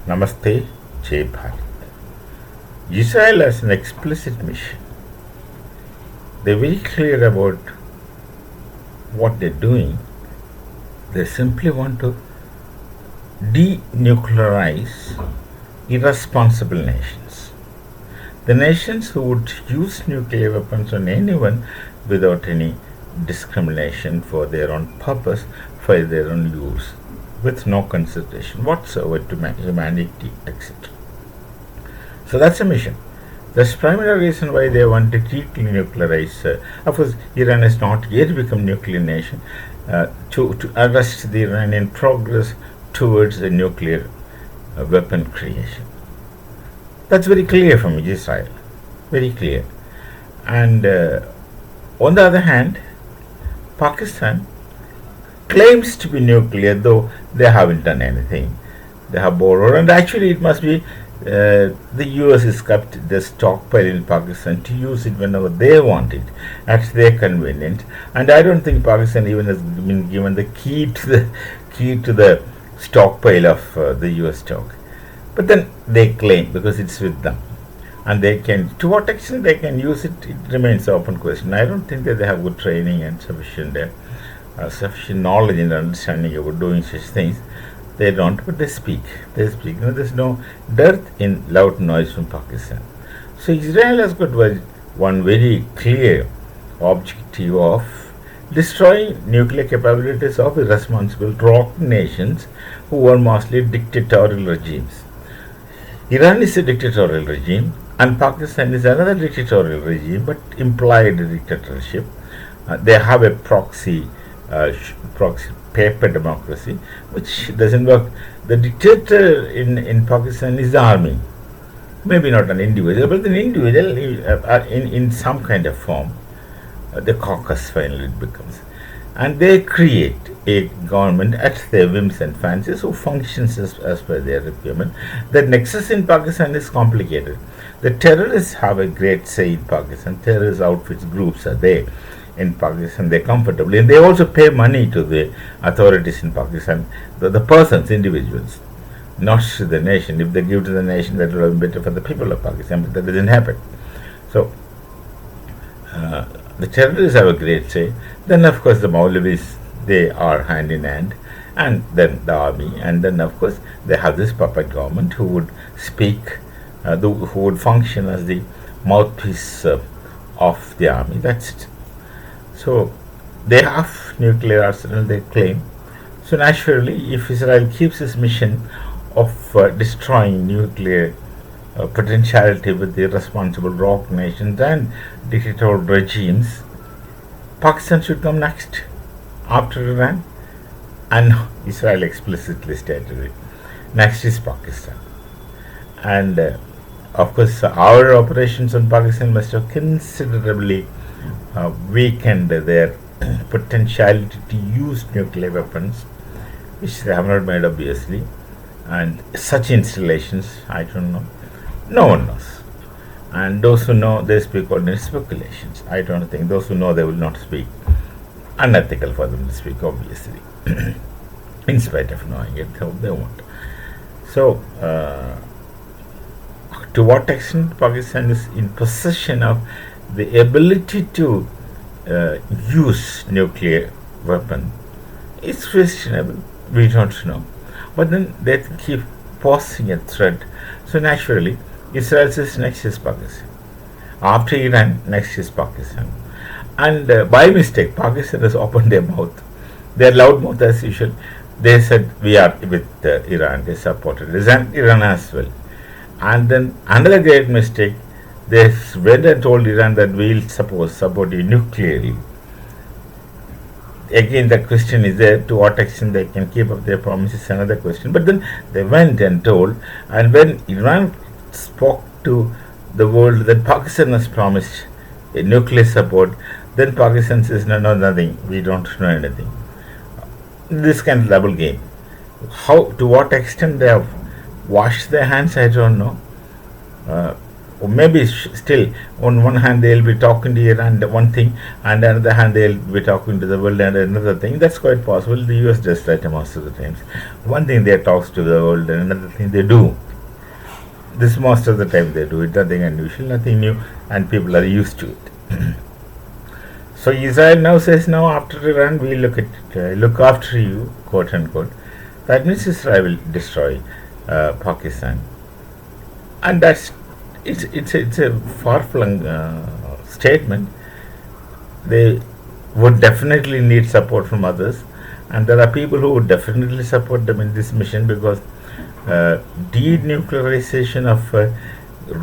Namaste, Jai Bharat. Yisrael has an explicit mission. They're very clear about what they're doing. They simply want to denuclearize irresponsible nations. The nations who would use nuclear weapons on anyone without any discrimination for their own purpose, for their own use, with no consideration whatsoever to humanity, etc. So that's a mission. That's the primary reason why they want to denuclearize. Of course, Iran has not yet become a nuclear nation. To arrest the Iranian progress towards a nuclear weapon creation. That's very clear from Israel. Very clear. And on the other hand, Pakistan claims to be nuclear, though they haven't done anything. They have borrowed, and actually it must be the US has kept the stockpile in Pakistan to use it whenever they want it, at their convenience. And I don't think Pakistan even has been given the key to the stockpile of the US stock. But then they claim because it's with them, and they can. To what extent they can use it, it remains an open question. I don't think that they have good training and sufficient knowledge and understanding about doing such things. They don't, but they speak. They speak. There's no dearth in loud noise from Pakistan. So Israel has got one very clear objective of destroying nuclear capabilities of irresponsible rogue nations who are mostly dictatorial regimes. Iran is a dictatorial regime, and Pakistan is another dictatorial regime, but implied dictatorship. They have a proxy paper democracy, which doesn't work. The dictator in Pakistan is the army, maybe not an individual, but an individual in some kind of form. The caucus finally it becomes, and they create a government at their whims and fancies who functions as per their requirement. The nexus in Pakistan is complicated. The terrorists have a great say in Pakistan. Terrorist outfits groups are there in Pakistan. They comfortably, and they also pay money to the authorities in Pakistan, the persons, individuals, not to the nation. If they give to the nation, that will be better for the people of Pakistan, but that doesn't happen. So the terrorists have a great say. Then of course the Maulavis, they are hand in hand, and then the army, and then of course they have this puppet government who would speak, who would function as the mouthpiece of the army. That's it. So they have nuclear arsenal, they claim. So naturally, if Israel keeps its mission of destroying nuclear potentiality with the irresponsible rogue nations and dictatorial regimes, Pakistan should come next after Iran, and Israel explicitly stated it. Next is Pakistan, and of course our operations on Pakistan must have considerably weakened their potentiality to use nuclear weapons, which they have not made obviously, and such installations, I don't know, no one knows. And those who know, they speak only speculations. I don't think those who know, they will not speak. Unethical for them to speak, obviously, in spite of knowing it, they won't. So, to what extent Pakistan is in possession of the ability to use nuclear weapon is questionable. We don't know. But then they keep posing a threat. So naturally, Israel says next is Pakistan. After Iran, next is Pakistan. And by mistake, Pakistan has opened their mouth. Their loud mouth as usual. They said we are with Iran. They supported Iran as well. And then another great mistake, they went and told Iran that we will support you nuclearly. Again, the question is there, to what extent they can keep up their promises, another question. But then they went and told, and when Iran spoke to the world that Pakistan has promised a nuclear support, then Pakistan says, no, nothing, we don't know anything. This kind of double game. To what extent they have washed their hands, I don't know. or maybe still on one hand they'll be talking to Iran one thing, and on the other hand they'll be talking to the world and another thing. That's quite possible. The US does that most of the times. One thing they talks to the world and another thing they do. This most of the time they do it. Nothing unusual, nothing new, and people are used to it. So Israel now says, now after Iran we look after you, quote unquote. That means Israel will destroy Pakistan, and it's a far-flung statement. They would definitely need support from others, and there are people who would definitely support them in this mission, because denuclearization of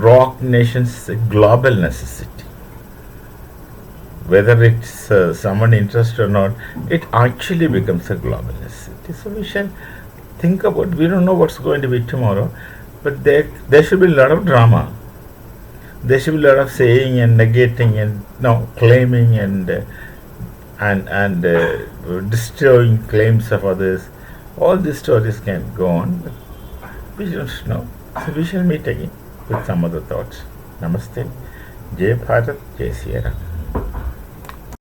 rock nations is a global necessity. Whether it's someone interested or not, it actually becomes a global necessity. So we shall think about. We don't know what's going to be tomorrow, but there should be a lot of drama. There should be a lot of saying and negating and claiming and destroying claims of others. All these stories can go on, but we don't know. So we shall meet again with some other thoughts. Namaste. Jai Bharat, Jai Sri Ram.